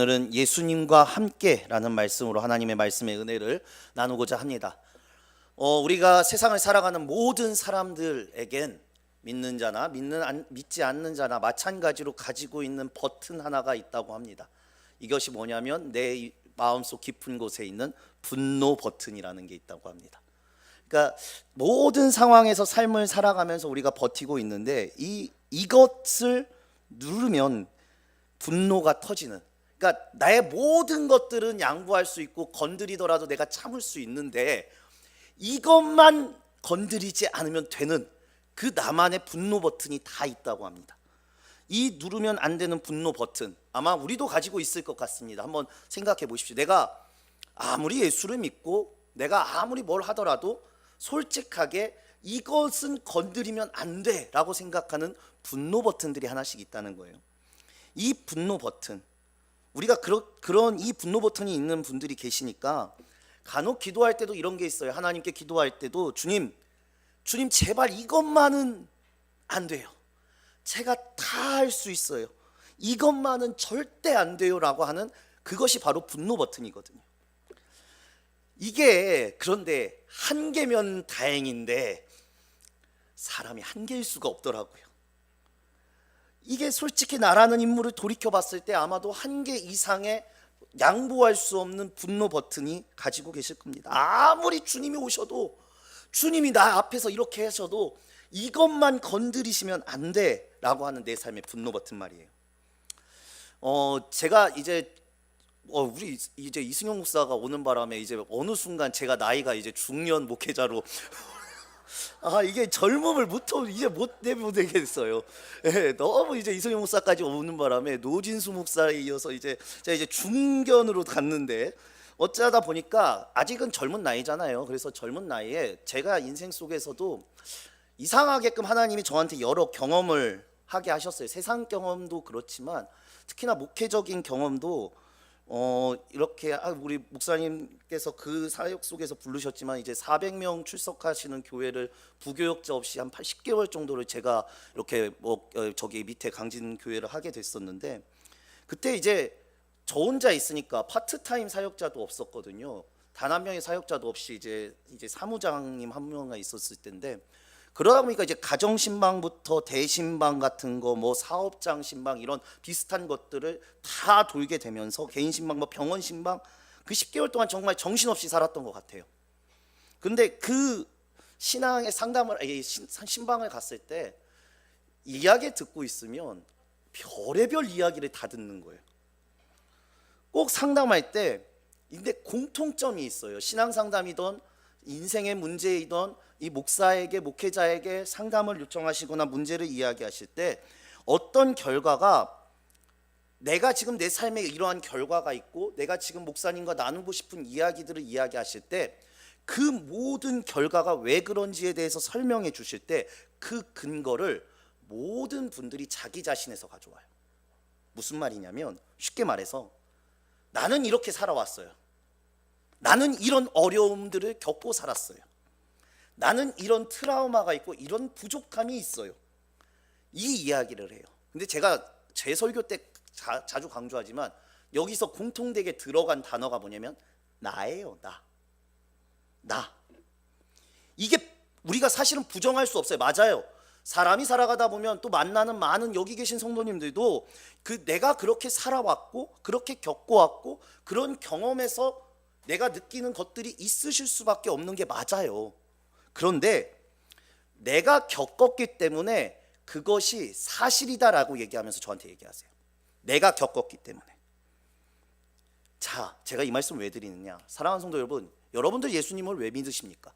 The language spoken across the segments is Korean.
오늘은 예수님과 함께라는 말씀으로 하나님의 말씀의 은혜를 나누고자 합니다. 우리가 세상을 살아가는 모든 사람들에겐 믿는 자나 믿지 않는 자나 마찬가지로 가지고 있는 버튼 하나가 있다고 합니다. 이것이 뭐냐면 내 마음속 깊은 곳에 있는 분노 버튼이라는 게 있다고 합니다. 그러니까 모든 상황에서 삶을 살아가면서 우리가 버티고 있는데 이것을 누르면 분노가 터지는, 그러니까 나의 모든 것들은 양보할 수 있고 건드리더라도 내가 참을 수 있는데 이것만 건드리지 않으면 되는 그 나만의 분노 버튼이 다 있다고 합니다. 이 누르면 안 되는 분노 버튼, 아마 우리도 가지고 있을 것 같습니다. 한번 생각해 보십시오. 내가 아무리 예수를 믿고 내가 아무리 뭘 하더라도 솔직하게 이것은 건드리면 안 돼 라고 생각하는 분노 버튼들이 하나씩 있다는 거예요. 이 분노 버튼, 우리가 그런 이 분노 버튼이 있는 분들이 계시니까 간혹 기도할 때도 이런 게 있어요. 하나님께 기도할 때도 주님 제발 이것만은 안 돼요. 제가 다 할 수 있어요. 이것만은 절대 안 돼요 라고 하는 그것이 바로 분노 버튼이거든요. 이게 그런데 한 개면 다행인데 사람이 한 개일 수가 없더라고요. 이게 솔직히 나라는 인물을 돌이켜 봤을 때 아마도 한 개 이상의 양보할 수 없는 분노 버튼이 가지고 계실 겁니다. 아무리 주님이 오셔도, 주님이 나 앞에서 이렇게 하셔도 이것만 건드리시면 안 돼 라고 하는 내 삶의 분노 버튼 말이에요. 제가 이제 우리 이제 이승용 목사가 오는 바람에 이제 어느 순간 제가 나이가 이제 중년 목회자로 이게 젊음을 이제 못 내보내겠어요. 너무 이제 이승용 목사까지 오는 바람에 노진수 목사에 이어서 제가 이제 중견으로 갔는데 어쩌다 보니까 아직은 젊은 나이잖아요. 그래서 젊은 나이에 제가 인생 속에서도 이상하게끔 하나님이 저한테 여러 경험을 하게 하셨어요. 세상 경험도 그렇지만 특히나 목회적인 경험도 이렇게 우리 목사님께서 그 사역 속에서 부르셨지만 이제 400명 출석하시는 교회를 부교역자 없이 한 10개월 정도를 제가 이렇게 저기 밑에 강진 교회를 하게 됐었는데, 그때 이제 저 혼자 있으니까 파트타임 사역자도 없었거든요. 단 한 명의 사역자도 없이 이제 사무장님 한 명이 있었을 때인데, 그러다 보니까 이제 가정 신방부터 대신방 같은 거, 뭐 사업장 신방 이런 비슷한 것들을 다 돌게 되면서 개인 신방, 뭐 병원 신방, 그 10개월 동안 정말 정신없이 살았던 것 같아요. 근데 그 신앙의 상담을 신방을 갔을 때 이야기 듣고 있으면 별의별 이야기를 다 듣는 거예요. 꼭 상담할 때 근데 공통점이 있어요. 신앙 상담이든 인생의 문제이던 이 목사에게, 목회자에게 상담을 요청하시거나 문제를 이야기하실 때 어떤 결과가, 내가 지금 내 삶에 이러한 결과가 있고 내가 지금 목사님과 나누고 싶은 이야기들을 이야기하실 때 그 모든 결과가 왜 그런지에 대해서 설명해 주실 때 그 근거를 모든 분들이 자기 자신에서 가져와요. 무슨 말이냐면, 쉽게 말해서 나는 이렇게 살아왔어요. 나는 이런 어려움들을 겪고 살았어요. 나는 이런 트라우마가 있고 이런 부족함이 있어요. 이 이야기를 해요. 근데 제가 제 설교 때 자주 강조하지만 여기서 공통되게 들어간 단어가 뭐냐면 나예요. 나. 이게 우리가 사실은 부정할 수 없어요. 맞아요. 사람이 살아가다 보면 또 만나는 많은 여기 계신 성도님들도 내가 그렇게 살아왔고 그렇게 겪어왔고 그런 경험에서 내가 느끼는 것들이 있으실 수밖에 없는 게 맞아요. 그런데 내가 겪었기 때문에 그것이 사실이다라고 얘기하면서 저한테 얘기하세요. 내가 겪었기 때문에. 자, 제가 이 말씀을 왜 드리느냐? 사랑하는 성도 여러분, 여러분들 예수님을 왜 믿으십니까?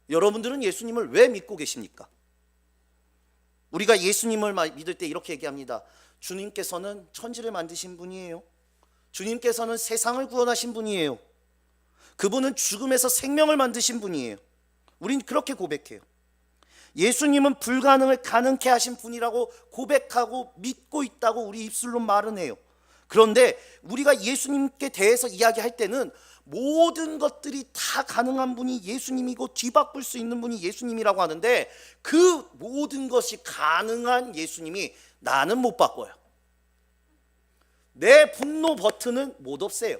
여러분들은 예수님을 왜 믿고 계십니까? 우리가 예수님을 믿을 때 이렇게 얘기합니다. 주님께서는 천지를 만드신 분이에요. 주님께서는 세상을 구원하신 분이에요. 그분은 죽음에서 생명을 만드신 분이에요. 우린 그렇게 고백해요. 예수님은 불가능을 가능케 하신 분이라고 고백하고 믿고 있다고 우리 입술로 말은 해요. 그런데 우리가 예수님께 대해서 이야기할 때는 모든 것들이 다 가능한 분이 예수님이고 뒤바꿀 수 있는 분이 예수님이라고 하는데, 그 모든 것이 가능한 예수님이 나는 못 바꿔요. 내 분노 버튼은 못 없애요.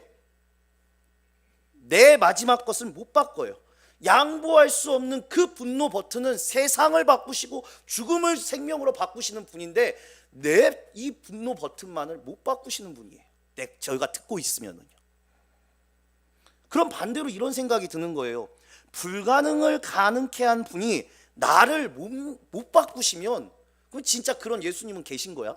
내 마지막 것은 못 바꿔요. 양보할 수 없는 그 분노 버튼은 세상을 바꾸시고 죽음을 생명으로 바꾸시는 분인데 내 이 분노 버튼만을 못 바꾸시는 분이에요. 저희가 듣고 있으면은요. 그럼 반대로 이런 생각이 드는 거예요. 불가능을 가능케 한 분이 나를 못 바꾸시면 그럼 진짜 그런 예수님은 계신 거야?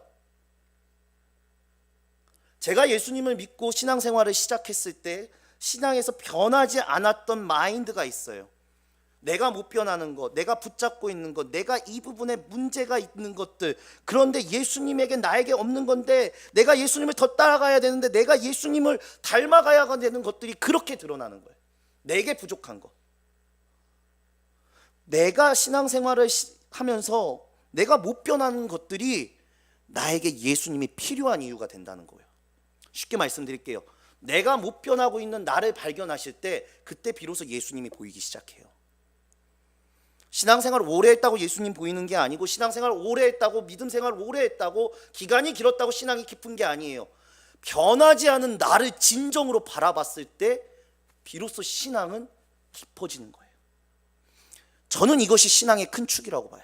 제가 예수님을 믿고 신앙생활을 시작했을 때 신앙에서 변하지 않았던 마인드가 있어요. 내가 못 변하는 것, 내가 붙잡고 있는 것, 내가 이 부분에 문제가 있는 것들, 그런데 예수님에게 나에게 없는 건데 내가 예수님을 더 따라가야 되는데 내가 예수님을 닮아가야 되는 것들이 그렇게 드러나는 거예요. 내게 부족한 것. 내가 신앙생활을 하면서 내가 못 변하는 것들이 나에게 예수님이 필요한 이유가 된다는 거예요. 쉽게 말씀드릴게요. 내가 못 변하고 있는 나를 발견하실 때 그때 비로소 예수님이 보이기 시작해요. 신앙생활 오래 했다고 예수님 보이는 게 아니고, 신앙생활 오래 했다고, 믿음생활 오래 했다고, 기간이 길었다고 신앙이 깊은 게 아니에요. 변하지 않은 나를 진정으로 바라봤을 때 비로소 신앙은 깊어지는 거예요. 저는 이것이 신앙의 큰 축이라고 봐요.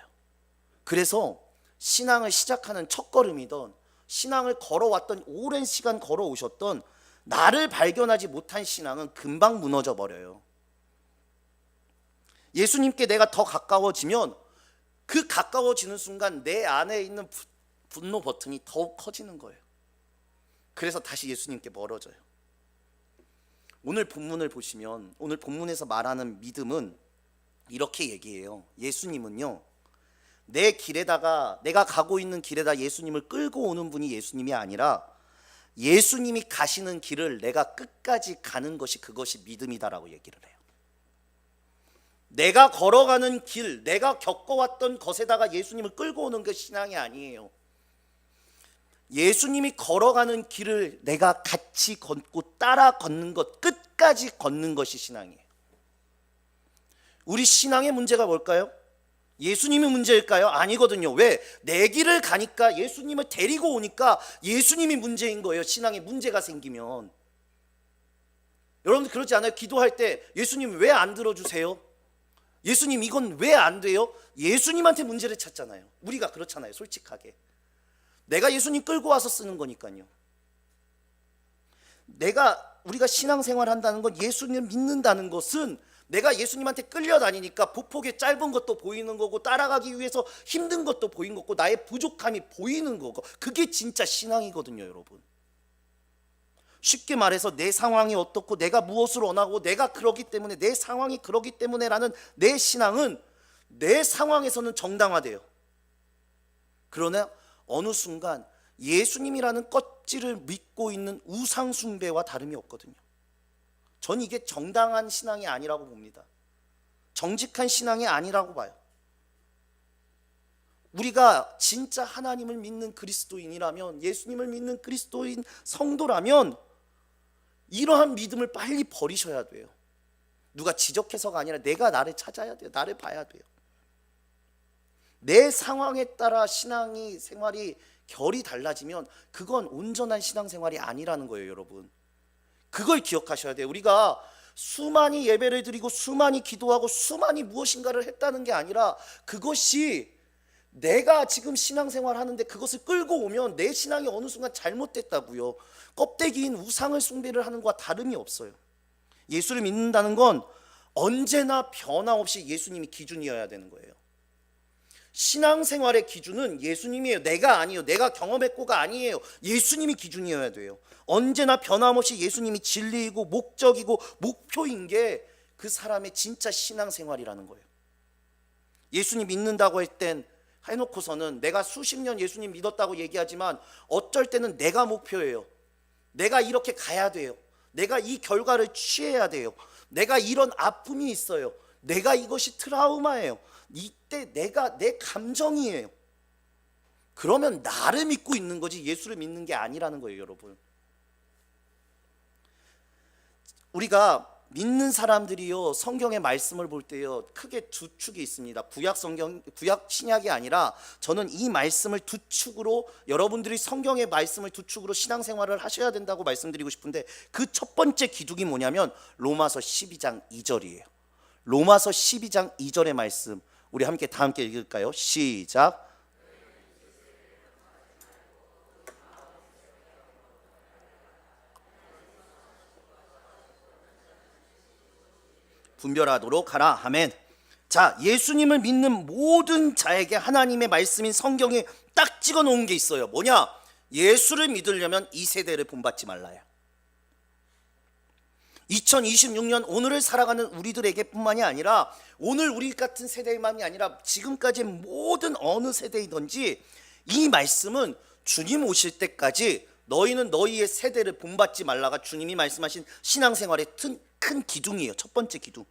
그래서 신앙을 시작하는 첫걸음이던, 신앙을 걸어왔던, 오랜 시간 걸어오셨던 나를 발견하지 못한 신앙은 금방 무너져 버려요. 예수님께 내가 더 가까워지면 그 가까워지는 순간 내 안에 있는 분노 버튼이 더욱 커지는 거예요. 그래서 다시 예수님께 멀어져요. 오늘 본문을 보시면, 오늘 본문에서 말하는 믿음은 이렇게 얘기해요. 예수님은요, 내 길에다가, 내가 가고 있는 길에다 예수님을 끌고 오는 분이 예수님이 아니라 예수님이 가시는 길을 내가 끝까지 가는 것이, 그것이 믿음이다라고 얘기를 해요. 내가 걸어가는 길, 내가 겪어왔던 것에다가 예수님을 끌고 오는 게 신앙이 아니에요. 예수님이 걸어가는 길을 내가 같이 걷고 따라 걷는 것, 끝까지 걷는 것이 신앙이에요. 우리 신앙의 문제가 뭘까요? 예수님이 문제일까요? 아니거든요. 왜? 내 길을 가니까, 예수님을 데리고 오니까 예수님이 문제인 거예요. 신앙에 문제가 생기면. 여러분들 그러지 않아요? 기도할 때 예수님 왜 안 들어주세요? 예수님 이건 왜 안 돼요? 예수님한테 문제를 찾잖아요. 우리가 그렇잖아요. 솔직하게. 내가 예수님 끌고 와서 쓰는 거니까요. 우리가 신앙생활 한다는 건, 예수님을 믿는다는 것은 내가 예수님한테 끌려다니니까 보폭의 짧은 것도 보이는 거고, 따라가기 위해서 힘든 것도 보이는 거고, 나의 부족함이 보이는 거고, 그게 진짜 신앙이거든요, 여러분. 쉽게 말해서 내 상황이 어떻고, 내가 무엇을 원하고, 내가 그러기 때문에, 내 상황이 그러기 때문에라는 내 신앙은 내 상황에서는 정당화돼요. 그러나 어느 순간 예수님이라는 껍질을 믿고 있는 우상 숭배와 다름이 없거든요. 전 이게 정당한 신앙이 아니라고 봅니다. 정직한 신앙이 아니라고 봐요. 우리가 진짜 하나님을 믿는 그리스도인이라면, 예수님을 믿는 그리스도인 성도라면 이러한 믿음을 빨리 버리셔야 돼요. 누가 지적해서가 아니라 내가 나를 찾아야 돼요. 나를 봐야 돼요. 내 상황에 따라 신앙이 생활이 결이 달라지면 그건 온전한 신앙생활이 아니라는 거예요, 여러분. 그걸 기억하셔야 돼요. 우리가 수많이 예배를 드리고 수많이 기도하고 수많이 무엇인가를 했다는 게 아니라, 그것이 내가 지금 신앙생활 하는데 그것을 끌고 오면 내 신앙이 어느 순간 잘못됐다고요. 껍데기인 우상을 숭배를 하는 것과 다름이 없어요. 예수를 믿는다는 건 언제나 변함없이 예수님이 기준이어야 되는 거예요. 신앙생활의 기준은 예수님이에요. 내가 아니에요. 내가 경험했고가 아니에요. 예수님이 기준이어야 돼요. 언제나 변함없이 예수님이 진리이고 목적이고 목표인 게 그 사람의 진짜 신앙생활이라는 거예요. 예수님 믿는다고 할 땐 해놓고서는 내가 수십 년 예수님 믿었다고 얘기하지만 어쩔 때는 내가 목표예요. 내가 이렇게 가야 돼요. 내가 이 결과를 취해야 돼요. 내가 이런 아픔이 있어요. 내가 이것이 트라우마예요. 이때 내가 내 감정이에요. 그러면 나를 믿고 있는 거지 예수를 믿는 게 아니라는 거예요, 여러분. 우리가 믿는 사람들이요 성경의 말씀을 볼 때요 크게 두 축이 있습니다. 구약 신약이 아니라 저는 이 말씀을 두 축으로, 여러분들이 성경의 말씀을 두 축으로 신앙생활을 하셔야 된다고 말씀드리고 싶은데, 그 첫 번째 기둥이 뭐냐면 로마서 12장 2절이에요. 로마서 12장 2절의 말씀 우리 다 함께 읽을까요? 시작. 분별하도록 하라. 아멘. 자, 예수님을 믿는 모든 자에게 하나님의 말씀인 성경에 딱 찍어 놓은 게 있어요. 뭐냐? 예수를 믿으려면 이 세대를 본받지 말라요. 2026년 오늘을 살아가는 우리들에게 뿐만이 아니라, 오늘 우리 같은 세대만이 아니라 지금까지 모든 어느 세대이든지 이 말씀은 주님 오실 때까지 너희는 너희의 세대를 본받지 말라가 주님이 말씀하신 신앙생활의 큰 기둥이에요. 첫 번째 기둥.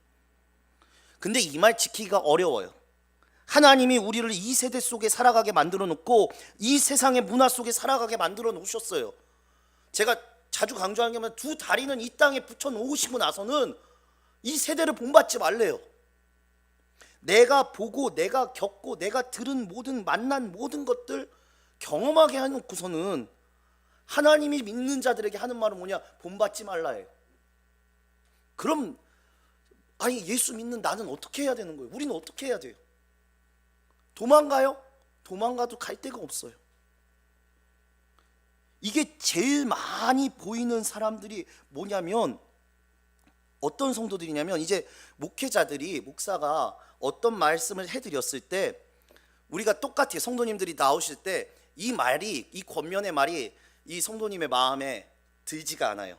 근데 이 말 지키기가 어려워요. 하나님이 우리를 이 세대 속에 살아가게 만들어 놓고 이 세상의 문화 속에 살아가게 만들어 놓으셨어요. 제가 자주 강조하는 게 두 다리는 이 땅에 붙여 놓으시고 나서는 이 세대를 본받지 말래요. 내가 보고 내가 겪고 내가 들은 만난 모든 것들 경험하게 해놓고서는 하나님이 믿는 자들에게 하는 말은 뭐냐? 본받지 말라예요. 그럼 아니 예수 믿는 나는 어떻게 해야 되는 거예요? 우리는 어떻게 해야 돼요? 도망가요? 도망가도 갈 데가 없어요. 이게 제일 많이 보이는 사람들이 뭐냐면, 어떤 성도들이냐면, 이제 목사가 어떤 말씀을 해드렸을 때 우리가 똑같아요. 성도님들이 나오실 때 이 권면의 말이 이 성도님의 마음에 들지가 않아요.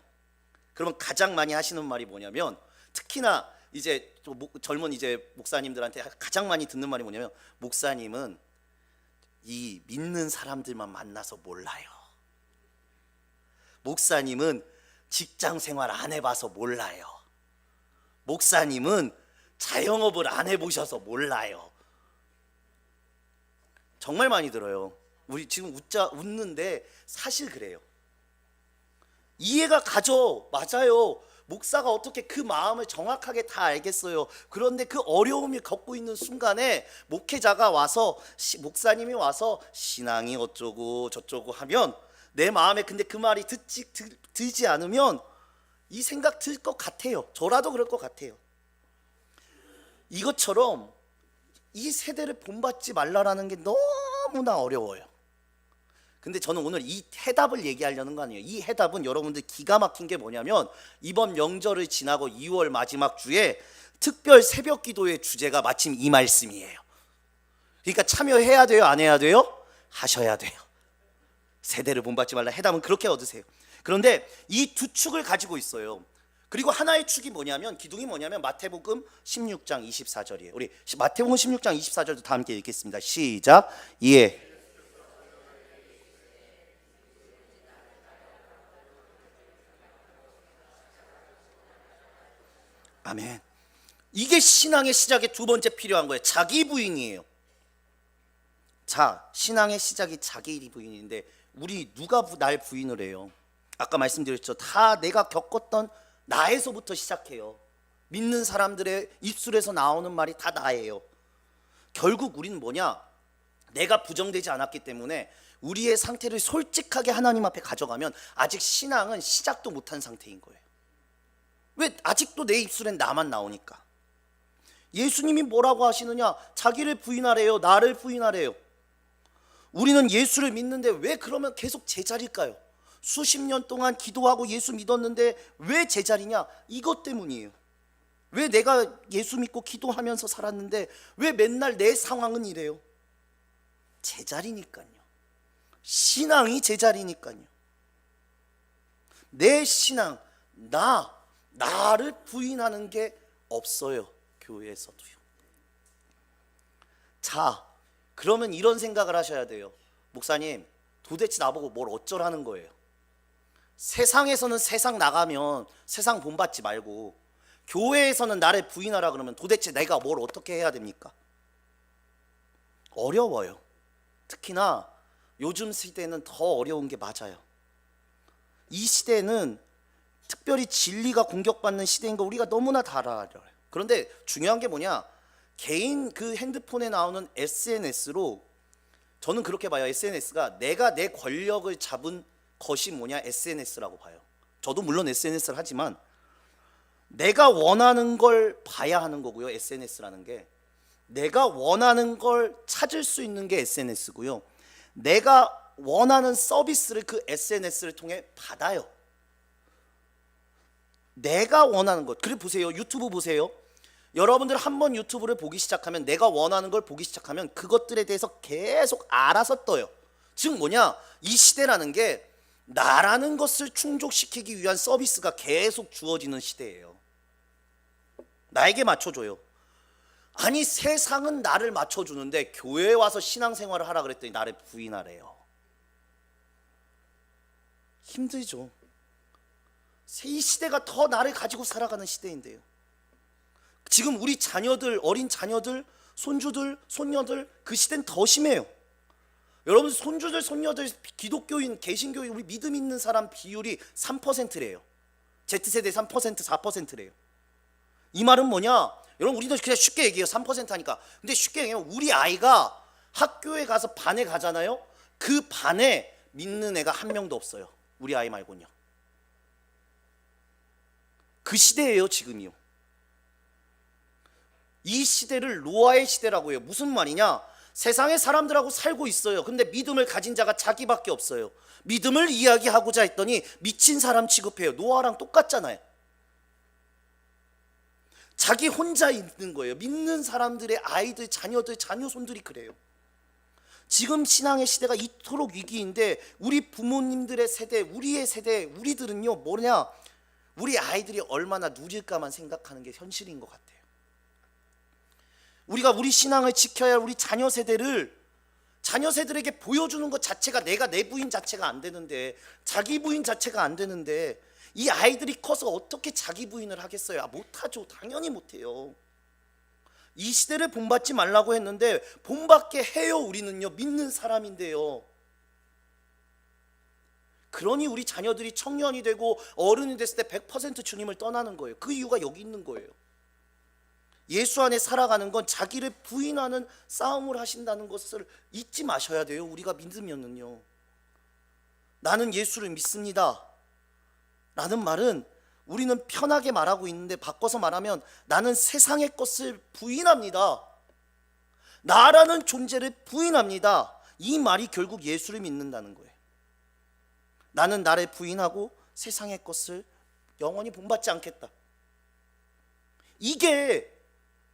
그러면 가장 많이 하시는 말이 뭐냐면, 특히나 이제 젊은 목사님들한테 가장 많이 듣는 말이 뭐냐면, 목사님은 이 믿는 사람들만 만나서 몰라요. 목사님은 직장 생활 안 해봐서 몰라요. 목사님은 자영업을 안 해보셔서 몰라요. 정말 많이 들어요. 우리 지금 웃는데 사실 그래요. 이해가 가죠. 맞아요. 목사가 어떻게 그 마음을 정확하게 다 알겠어요. 그런데 그 어려움을 겪고 있는 순간에 목사님이 와서 신앙이 어쩌고 저쩌고 하면 내 마음에, 근데 그 말이 들지 않으면 이 생각 들 것 같아요. 저라도 그럴 것 같아요. 이것처럼 이 세대를 본받지 말라라는 게 너무나 어려워요. 근데 저는 오늘 이 해답을 얘기하려는 거 아니에요. 이 해답은 여러분들 기가 막힌 게 뭐냐면, 이번 명절을 지나고 2월 마지막 주에 특별 새벽 기도의 주제가 마침 이 말씀이에요. 그러니까 참여해야 돼요? 안 해야 돼요? 하셔야 돼요. 세대를 본받지 말라. 해답은 그렇게 얻으세요. 그런데 이 두 축을 가지고 있어요. 그리고 하나의 축이 뭐냐면, 기둥이 뭐냐면 마태복음 16장 24절이에요. 우리 마태복음 16장 24절도 다 함께 읽겠습니다. 시작. 예. 아멘. 이게 신앙의 시작의 두 번째 필요한 거예요. 자기 부인이에요. 자, 신앙의 시작이 자기 부인인데 우리 누가 날 부인을 해요? 아까 말씀드렸죠. 다 내가 겪었던 나에서부터 시작해요. 믿는 사람들의 입술에서 나오는 말이 다 나예요. 결국 우리는 뭐냐? 내가 부정되지 않았기 때문에 우리의 상태를 솔직하게 하나님 앞에 가져가면 아직 신앙은 시작도 못한 상태인 거예요. 왜? 아직도 내 입술엔 나만 나오니까. 예수님이 뭐라고 하시느냐? 자기를 부인하래요. 나를 부인하래요. 우리는 예수를 믿는데 왜 그러면 계속 제자리일까요? 수십 년 동안 기도하고 예수 믿었는데 왜 제자리냐? 이것 때문이에요. 왜 내가 예수 믿고 기도하면서 살았는데 왜 맨날 내 상황은 이래요? 제자리니까요. 신앙이 제자리니까요. 내 신앙, 나를 부인하는 게 없어요. 교회에서도요. 자, 그러면 이런 생각을 하셔야 돼요. 목사님, 도대체 나보고 뭘 어쩌라는 거예요? 세상에서는 세상 나가면 세상 본받지 말고 교회에서는 나를 부인하라 그러면 도대체 내가 뭘 어떻게 해야 됩니까? 어려워요. 특히나 요즘 시대는 더 어려운 게 맞아요. 이 시대는 특별히 진리가 공격받는 시대인 거 우리가 너무나 다 알아요. 그런데 중요한 게 뭐냐, 개인 그 핸드폰에 나오는 SNS로 저는 그렇게 봐요. SNS가 내가 내 권력을 잡은 것이 뭐냐, SNS라고 봐요. 저도 물론 SNS를 하지만 내가 원하는 걸 봐야 하는 거고요. SNS라는 게 내가 원하는 걸 찾을 수 있는 게 SNS고요. 내가 원하는 서비스를 그 SNS를 통해 받아요. 내가 원하는 것. 그래 보세요. 유튜브 보세요. 여러분들 한번 유튜브를 보기 시작하면, 내가 원하는 걸 보기 시작하면 그것들에 대해서 계속 알아서 떠요. 즉 뭐냐, 이 시대라는 게 나라는 것을 충족시키기 위한 서비스가 계속 주어지는 시대예요. 나에게 맞춰줘요. 아니 세상은 나를 맞춰주는데 교회에 와서 신앙생활을 하라 그랬더니 나를 부인하래요. 힘들죠. 이 시대가 더 나를 가지고 살아가는 시대인데요. 지금 우리 자녀들, 어린 자녀들, 손주들, 손녀들, 그 시대는 더 심해요. 여러분 손주들, 손녀들, 기독교인, 개신교인, 우리 믿음 있는 사람 비율이 3%래요. Z세대 3%, 4%래요. 이 말은 뭐냐, 여러분 우리도 그냥 쉽게 얘기해요. 3% 하니까. 근데 쉽게 얘기하면 우리 아이가 학교에 가서 반에 가잖아요. 그 반에 믿는 애가 한 명도 없어요. 우리 아이 말고는요. 그 시대예요 지금이요. 이 시대를 노아의 시대라고 해요. 무슨 말이냐, 세상의 사람들하고 살고 있어요. 근데 믿음을 가진 자가 자기밖에 없어요. 믿음을 이야기하고자 했더니 미친 사람 취급해요. 노아랑 똑같잖아요. 자기 혼자 있는 거예요. 믿는 사람들의 아이들, 자녀들, 자녀손들이 그래요. 지금 신앙의 시대가 이토록 위기인데 우리 부모님들의 세대, 우리의 세대, 우리들은요 뭐냐, 우리 아이들이 얼마나 누릴까만 생각하는 게 현실인 것 같아요. 우리가 우리 신앙을 지켜야 할 우리 자녀 세대를, 자녀 세대에게 보여주는 것 자체가, 내가 내 부인 자체가 안 되는데, 자기 부인 자체가 안 되는데 이 아이들이 커서 어떻게 자기 부인을 하겠어요? 못하죠. 당연히 못해요. 이 시대를 본받지 말라고 했는데 본받게 해요. 우리는요 믿는 사람인데요. 그러니 우리 자녀들이 청년이 되고 어른이 됐을 때 100% 주님을 떠나는 거예요. 그 이유가 여기 있는 거예요. 예수 안에 살아가는 건 자기를 부인하는 싸움을 하신다는 것을 잊지 마셔야 돼요. 우리가 믿으면은요, 나는 예수를 믿습니다 라는 말은 우리는 편하게 말하고 있는데, 바꿔서 말하면 나는 세상의 것을 부인합니다, 나라는 존재를 부인합니다. 이 말이 결국 예수를 믿는다는 거예요. 나는 나를 부인하고 세상의 것을 영원히 본받지 않겠다. 이게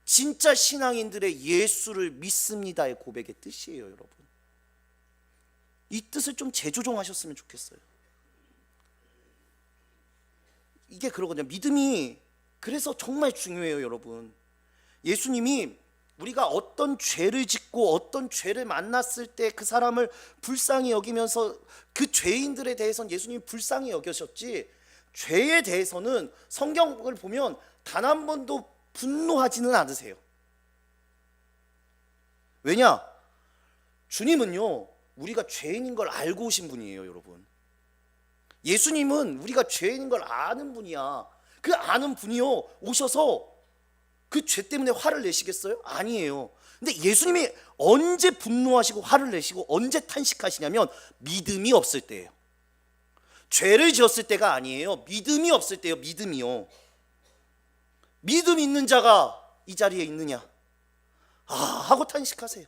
진짜 신앙인들의 예수를 믿습니다의 고백의 뜻이에요. 여러분, 이 뜻을 좀 재조정하셨으면 좋겠어요. 이게 그러거든요. 믿음이 그래서 정말 중요해요. 여러분, 예수님이 우리가 어떤 죄를 짓고 어떤 죄를 만났을 때 그 사람을 불쌍히 여기면서, 그 죄인들에 대해서는 예수님이 불쌍히 여겨셨지, 죄에 대해서는 성경을 보면 단 한 번도 분노하지는 않으세요. 왜냐? 주님은요 우리가 죄인인 걸 알고 오신 분이에요. 여러분, 예수님은 우리가 죄인인 걸 아는 분이야. 그 아는 분이요 오셔서 그 죄 때문에 화를 내시겠어요? 아니에요. 근데 예수님이 언제 분노하시고 화를 내시고 언제 탄식하시냐면 믿음이 없을 때예요. 죄를 지었을 때가 아니에요. 믿음이 없을 때요. 믿음이요. 믿음 있는 자가 이 자리에 있느냐 하고 탄식하세요.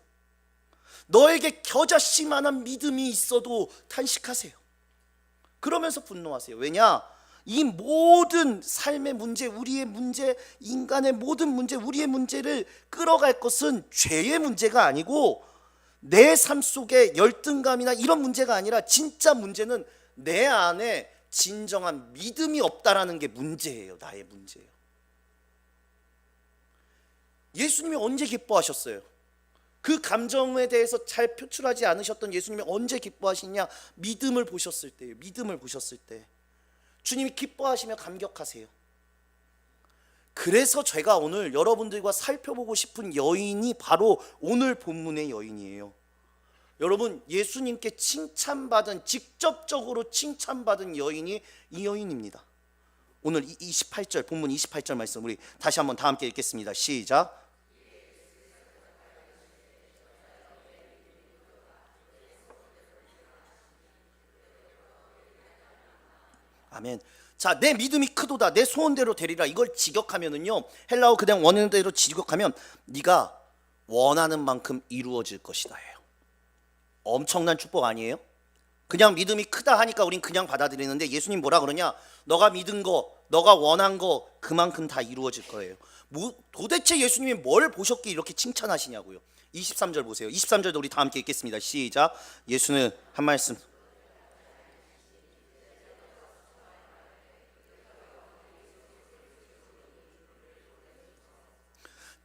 너에게 겨자씨만한 믿음이 있어도 탄식하세요. 그러면서 분노하세요. 왜냐? 이 모든 삶의 문제, 우리의 문제, 인간의 모든 문제, 우리의 문제를 끌어갈 것은 죄의 문제가 아니고 내 삶 속에 열등감이나 이런 문제가 아니라, 진짜 문제는 내 안에 진정한 믿음이 없다라는 게 문제예요. 나의 문제예요. 예수님이 언제 기뻐하셨어요? 그 감정에 대해서 잘 표출하지 않으셨던 예수님이 언제 기뻐하시냐? 믿음을 보셨을 때예요. 믿음을 보셨을 때. 주님이 기뻐하시며 감격하세요. 그래서 제가 오늘 여러분들과 살펴보고 싶은 여인이 바로 오늘 본문의 여인이에요. 여러분, 예수님께 칭찬받은, 직접적으로 칭찬받은 여인이 이 여인입니다. 오늘 28절 본문 28절 말씀 우리 다시 한번 다 함께 읽겠습니다. 시작. 아멘. 자, 내 믿음이 크도다, 내 소원대로 되리라. 이걸 직역하면은요, 헬라어 그냥 원어대로 직역하면 네가 원하는 만큼 이루어질 것이다예요. 엄청난 축복 아니에요? 그냥 믿음이 크다 하니까 우린 그냥 받아들이는데 예수님 뭐라 그러냐? 너가 믿은 거, 너가 원한 거 그만큼 다 이루어질 거예요. 도대체 예수님이 뭘 보셨기에 이렇게 칭찬하시냐고요. 23절 보세요. 23절도 우리 다 함께 읽겠습니다. 시작. 예수는 한 말씀.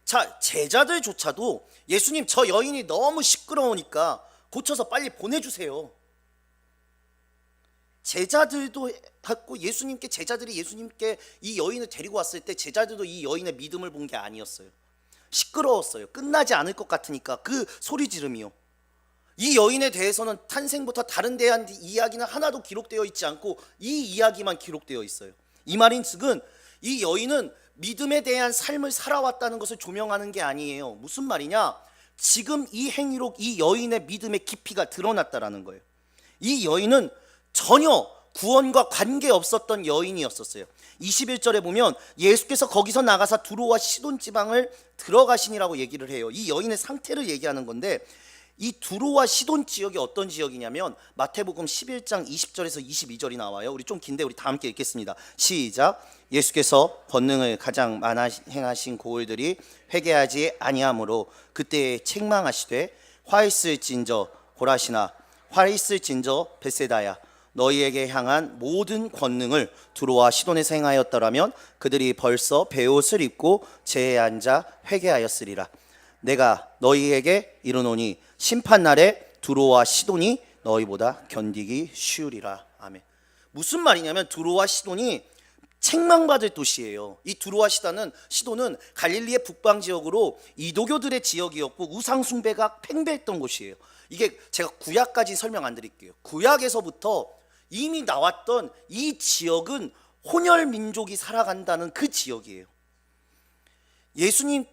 자, 제자들조차도 예수님 저 여인이 너무 시끄러우니까 고쳐서 빨리 보내주세요. 제자들도 했고 제자들이 예수님께 이 여인을 데리고 왔을 때 제자들도 이 여인의 믿음을 본 게 아니었어요. 시끄러웠어요. 끝나지 않을 것 같으니까 그 소리 지름이요. 이 여인에 대해서는 탄생부터 다른 데한 이야기는 하나도 기록되어 있지 않고 이 이야기만 기록되어 있어요. 이 말인즉은 이 여인은 믿음에 대한 삶을 살아왔다는 것을 조명하는 게 아니에요. 무슨 말이냐? 지금 이 행위로 이 여인의 믿음의 깊이가 드러났다라는 거예요. 이 여인은 전혀 구원과 관계없었던 여인이었었어요. 21절에 보면 예수께서 거기서 나가사 두로와 시돈 지방을 들어가시니라고 얘기를 해요. 이 여인의 상태를 얘기하는 건데, 이 두로와 시돈 지역이 어떤 지역이냐면 마태복음 11장 20절에서 22절이 나와요. 우리 좀 긴데 우리 다 함께 읽겠습니다. 시작. 예수께서 권능을 가장 많이 행하신 고을들이 회개하지 아니하므로 그때 책망하시되 화 있을진저 고라시나 화 있을진저 벳세다야 너희에게 향한 모든 권능을 두로와 시돈에서 행하였더라면 그들이 벌써 베옷을 입고 제에 앉아 회개하였으리라. 내가 너희에게 이르노니 심판날에 두로와 시돈이 너희보다 견디기 쉬우리라. 아멘. 무슨 말이냐면 두로와 시돈이 책망받을 도시예요. 이 두로와 시돈은 갈릴리의 북방 지역으로 이도교들의 지역이었고 우상 숭배가 팽배했던 곳이에요. 이게 제가 구약까지 설명 안 드릴게요. 구약에서부터 이미 나왔던 이 지역은 혼혈 민족이 살아간다는 그 지역이에요. 예수님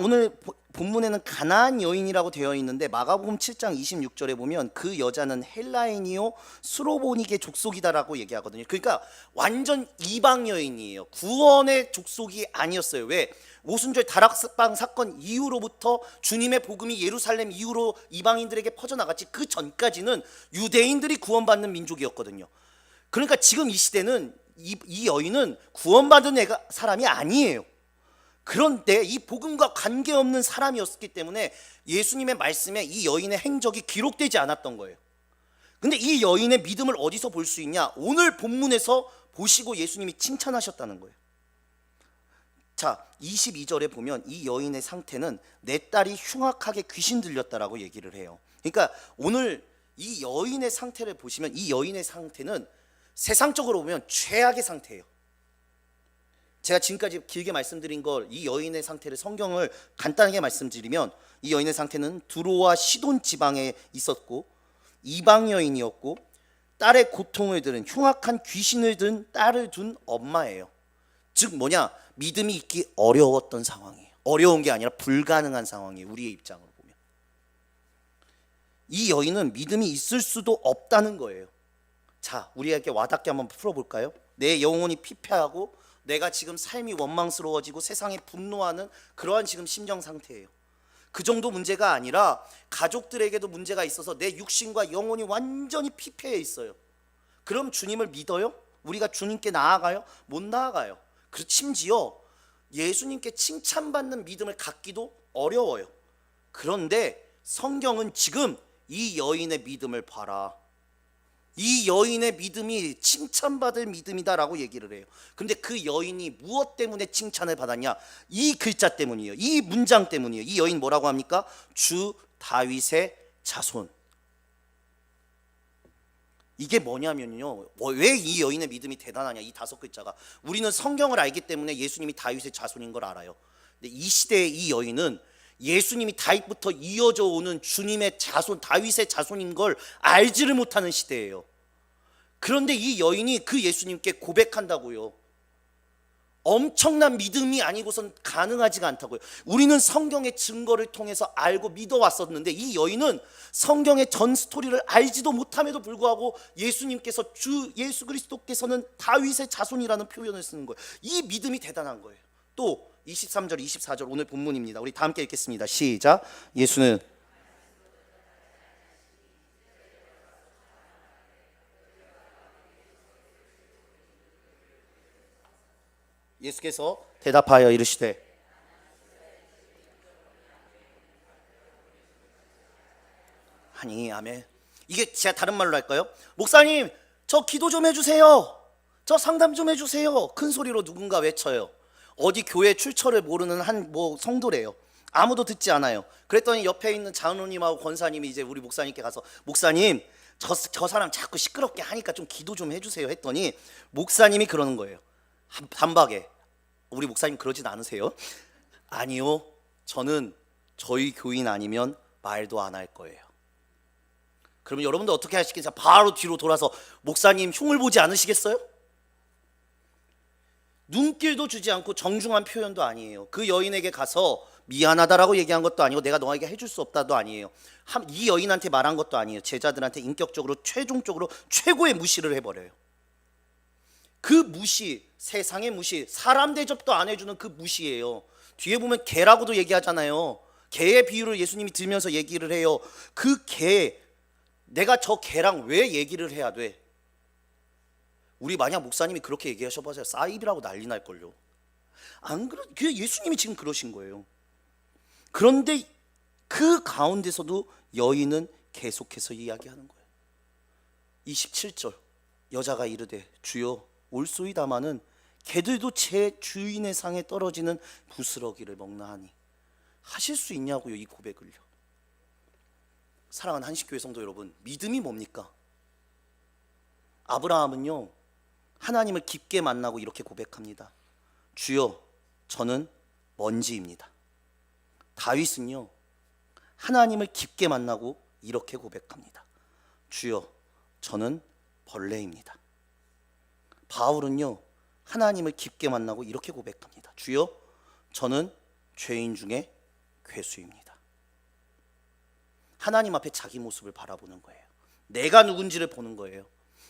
오늘 본문에는 가나안 여인이라고 되어 있는데 마가복음 7장 26절에 보면 그 여자는 헬라인이요 수로보닉의 족속이다라고 얘기하거든요. 그러니까 완전 이방 여인이에요. 구원의 족속이 아니었어요. 왜? 오순절 다락방 사건 이후로부터 주님의 복음이 예루살렘 이후로 이방인들에게 퍼져나갔지, 그 전까지는 유대인들이 구원받는 민족이었거든요. 그러니까 지금 이 시대는 이 여인은 구원받은 사람이 아니에요. 그런데 이 복음과 관계없는 사람이었기 때문에 예수님의 말씀에 이 여인의 행적이 기록되지 않았던 거예요. 근데 이 여인의 믿음을 어디서 볼 수 있냐? 오늘 본문에서 보시고 예수님이 칭찬하셨다는 거예요. 자, 22절에 보면 이 여인의 상태는 내 딸이 흉악하게 귀신 들렸다라고 얘기를 해요. 그러니까 오늘 이 여인의 상태를 보시면 이 여인의 상태는 세상적으로 보면 최악의 상태예요. 제가 지금까지 길게 말씀드린 걸, 이 여인의 상태를 성경을 간단하게 말씀드리면 이 여인의 상태는 두로와 시돈 지방에 있었고 이방 여인이었고 딸의 고통을 들은 흉악한 귀신을 든 딸을 둔 엄마예요. 즉 뭐냐? 믿음이 있기 어려웠던 상황이에요. 어려운 게 아니라 불가능한 상황이에요. 우리의 입장으로 보면 이 여인은 믿음이 있을 수도 없다는 거예요. 자, 우리에게 와닿게 한번 풀어볼까요? 내 영혼이 피폐하고 내가 지금 삶이 원망스러워지고 세상에 분노하는 그러한 지금 심정 상태예요. 그 정도 문제가 아니라 가족들에게도 문제가 있어서 내 육신과 영혼이 완전히 피폐해 있어요. 그럼 주님을 믿어요? 우리가 주님께 나아가요? 못 나아가요. 심지어 예수님께 칭찬받는 믿음을 갖기도 어려워요. 그런데 성경은 지금 이 여인의 믿음을 봐라, 이 여인의 믿음이 칭찬받을 믿음이다라고 얘기를 해요. 근데 그 여인이 무엇 때문에 칭찬을 받았냐? 이 글자 때문이에요. 이 문장 때문이에요. 이 여인 뭐라고 합니까? 주 다윗의 자손. 이게 뭐냐면요, 왜 이 여인의 믿음이 대단하냐? 이 5글자가 우리는 성경을 알기 때문에 예수님이 다윗의 자손인 걸 알아요. 근데 이 시대의 이 여인은 예수님이 다윗부터 이어져 오는 주님의 자손, 다윗의 자손인 걸 알지를 못하는 시대예요. 그런데 이 여인이 그 예수님께 고백한다고요. 엄청난 믿음이 아니고선 가능하지가 않다고요. 우리는 성경의 증거를 통해서 알고 믿어왔었는데 이 여인은 성경의 전 스토리를 알지도 못함에도 불구하고 예수님께서 주 예수 그리스도께서는 다윗의 자손이라는 표현을 쓰는 거예요. 이 믿음이 대단한 거예요. 또 23절 24절 오늘 본문입니다. 우리 다 함께 읽겠습니다. 시작. 예수는 예수께서 대답하여 이르시되 아니 아멘. 이게 제가 다른 말로 할까요? 목사님 저 기도 좀 해주세요. 저 상담 좀 해주세요. 큰 소리로 누군가 외쳐요. 어디 교회 출처를 모르는 한 성도래요. 아무도 듣지 않아요. 그랬더니 옆에 있는 장로님하고 권사님이 이제 우리 목사님께 가서 목사님 저 사람 자꾸 시끄럽게 하니까 좀 기도 좀 해주세요 했더니 목사님이 그러는 거예요. 단박에 우리 목사님 그러진 않으세요? 아니요, 저는 저희 교인 아니면 말도 안 할 거예요. 그러면 여러분들 어떻게 하시겠어요? 바로 뒤로 돌아서 목사님 흉을 보지 않으시겠어요? 눈길도 주지 않고 정중한 표현도 아니에요. 그 여인에게 가서 미안하다라고 얘기한 것도 아니고 내가 너에게 해줄 수 없다도 아니에요. 이 여인한테 말한 것도 아니에요. 제자들한테 인격적으로 최종적으로 최고의 무시를 해버려요. 그 무시, 세상의 무시, 사람 대접도 안 해주는 그 무시예요. 뒤에 보면 개라고도 얘기하잖아요. 개의 비유를 예수님이 들면서 얘기를 해요. 그 개, 내가 저 개랑 왜 얘기를 해야 돼? 우리 만약 목사님이 그렇게 얘기하셔봐서요 사입이라고 난리 날걸요. 안 그러? 그 예수님이 지금 그러신 거예요. 그런데 그 가운데서도 여인은 계속해서 이야기하는 거예요. 27절 여자가 이르되 주여 올소이다마는 개들도 제 주인의 상에 떨어지는 부스러기를 먹나 하니 하실 수 있냐고요 이 고백을요. 사랑하는 한식교회 성도 여러분, 믿음이 뭡니까? 아브라함은요 하나님을 깊게 만나고 이렇게 고백합니다. 주여 저는 먼지입니다. 다윗은요 하나님을 깊게 만나고 이렇게 고백합니다. 주여 저는 벌레입니다. 바울은요 하나님을 깊게 만나고 이렇게 고백합니다. 주여 저는 죄인 중에 괴수입니다. 하나님 앞에 자기 모습을 바라보는 거예요. 내가 누군지를 보는 거예요.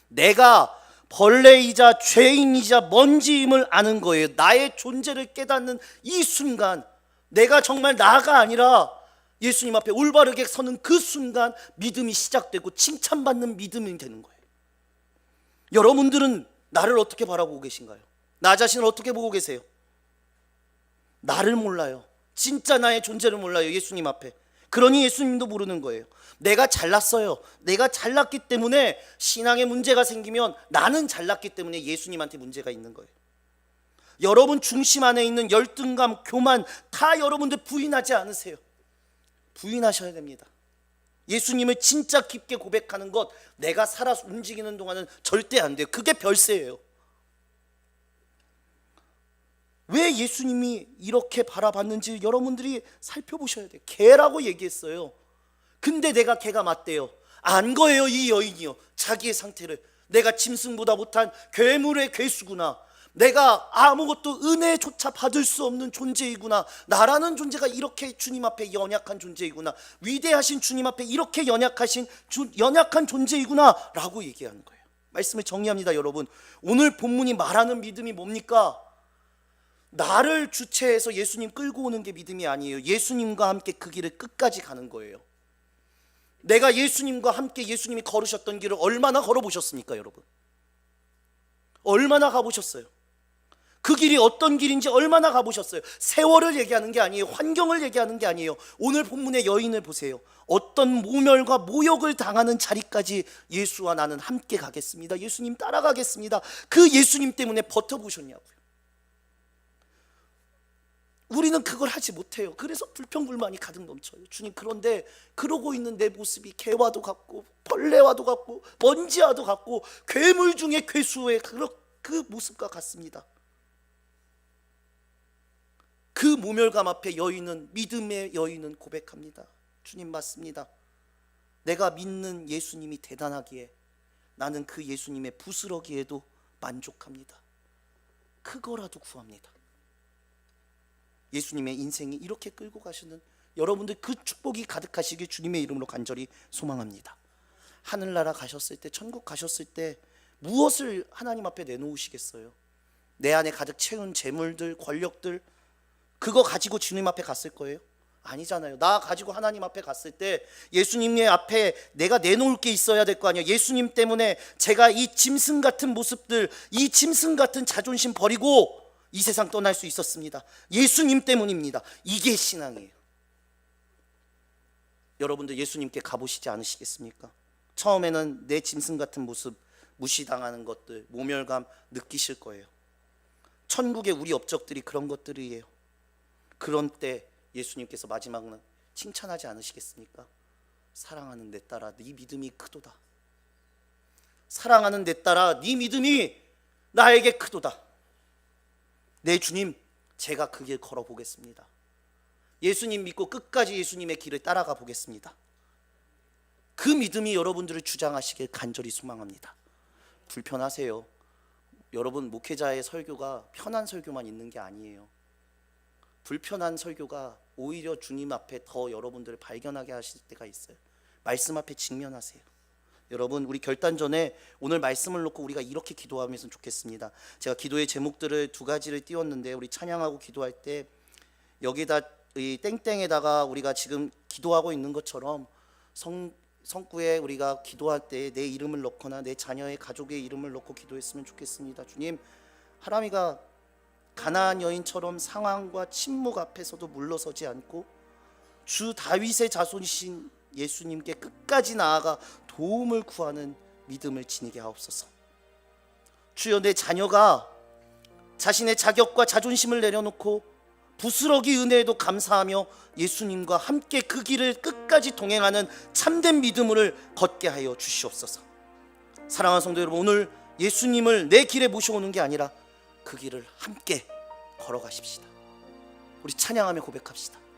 내가 벌레이자 죄인이자 먼지임을 아는 거예요. 나의 존재를 깨닫는 이 순간 내가 정말 나가 아니라 예수님 앞에 올바르게 서는 그 순간 믿음이 시작되고 칭찬받는 믿음이 되는 거예요. 여러분들은 나를 어떻게 바라보고 계신가요? 나 자신을 어떻게 보고 계세요? 나를 몰라요. 진짜 나의 존재를 몰라요 예수님 앞에. 그러니 예수님도 모르는 거예요. 내가 잘났어요. 내가 잘났기 때문에 신앙에 문제가 생기면 나는 잘났기 때문에 예수님한테 문제가 있는 거예요. 여러분 중심 안에 있는 열등감, 교만 다 여러분들 부인하지 않으세요. 부인하셔야 됩니다. 예수님을 진짜 깊게 고백하는 것 내가 살아 움직이는 동안은 절대 안 돼요. 그게 별세예요. 왜 예수님이 이렇게 바라봤는지 여러분들이 살펴보셔야 돼요. 개라고 얘기했어요. 근데 내가 개가 맞대요. 안 거예요 이 여인이요. 자기의 상태를 내가 짐승보다 못한 괴물의 괴수구나. 내가 아무것도 은혜조차 받을 수 없는 존재이구나. 나라는 존재가 이렇게 주님 앞에 연약한 존재이구나. 위대하신 주님 앞에 이렇게 연약한 존재이구나 라고 얘기하는 거예요. 말씀을 정리합니다 여러분. 오늘 본문이 말하는 믿음이 뭡니까? 나를 주체해서 예수님 끌고 오는 게 믿음이 아니에요. 예수님과 함께 그 길을 끝까지 가는 거예요. 내가 예수님과 함께 예수님이 걸으셨던 길을 얼마나 걸어보셨습니까 여러분? 얼마나 가보셨어요? 그 길이 어떤 길인지 얼마나 가보셨어요? 세월을 얘기하는 게 아니에요. 환경을 얘기하는 게 아니에요. 오늘 본문의 여인을 보세요. 어떤 모멸과 모욕을 당하는 자리까지 예수와 나는 함께 가겠습니다. 예수님 따라가겠습니다. 그 예수님 때문에 버텨보셨냐고요. 우리는 그걸 하지 못해요. 그래서 불평불만이 가득 넘쳐요. 주님, 그런데 그러고 있는 내 모습이 개와도 같고 벌레와도 같고 먼지와도 같고 괴물 중에 괴수의 그 모습과 같습니다. 그 모멸감 앞에 여인은, 믿음의 여인은 고백합니다. 주님, 맞습니다. 내가 믿는 예수님이 대단하기에 나는 그 예수님의 부스러기에도 만족합니다. 그거라도 구합니다. 예수님의 인생이 이렇게 끌고 가시는 여러분들 그 축복이 가득하시길 주님의 이름으로 간절히 소망합니다. 하늘나라 가셨을 때, 천국 가셨을 때 무엇을 하나님 앞에 내놓으시겠어요? 내 안에 가득 채운 재물들, 권력들, 그거 가지고 주님 앞에 갔을 거예요? 아니잖아요. 나 가지고 하나님 앞에 갔을 때 예수님의 앞에 내가 내놓을 게 있어야 될 거 아니에요. 예수님 때문에 제가 이 짐승 같은 모습들, 이 짐승 같은 자존심 버리고 이 세상 떠날 수 있었습니다. 예수님 때문입니다. 이게 신앙이에요. 여러분들 예수님께 가보시지 않으시겠습니까? 처음에는 내 짐승 같은 모습, 무시당하는 것들, 모멸감 느끼실 거예요. 천국의 우리 업적들이 그런 것들이에요. 그런 때 예수님께서 마지막은 칭찬하지 않으시겠습니까? 사랑하는 내 딸아, 네 믿음이 크도다. 사랑하는 내 딸아, 네 믿음이 나에게 크도다. 네 주님, 제가 그 길 걸어보겠습니다. 예수님 믿고 끝까지 예수님의 길을 따라가 보겠습니다. 그 믿음이 여러분들을 주장하시길 간절히 소망합니다. 불편하세요. 여러분, 목회자의 설교가 편한 설교만 있는 게 아니에요. 불편한 설교가 오히려 주님 앞에 더 여러분들을 발견하게 하실 때가 있어요. 말씀 앞에 직면하세요. 여러분, 우리 결단 전에 오늘 말씀을 놓고 우리가 이렇게 기도하면 좋겠습니다. 제가 기도의 제목들을 두 가지를 띄웠는데, 우리 찬양하고 기도할 때 여기다 이 땡땡에다가 우리가 지금 기도하고 있는 것처럼 성구에 우리가 기도할 때 내 이름을 넣거나 내 자녀의 가족의 이름을 넣고 기도했으면 좋겠습니다. 주님, 하람이가 가나안 여인처럼 상황과 침묵 앞에서도 물러서지 않고 주 다윗의 자손이신 예수님께 끝까지 나아가 도움을 구하는 믿음을 지니게 하옵소서. 주여, 내 자녀가 자신의 자격과 자존심을 내려놓고 부스러기 은혜에도 감사하며 예수님과 함께 그 길을 끝까지 동행하는 참된 믿음을 걷게 하여 주시옵소서. 사랑하는 성도 여러분, 오늘 예수님을 내 길에 모셔오는 게 아니라 그 길을 함께 걸어가십시다. 우리 찬양하며 고백합시다.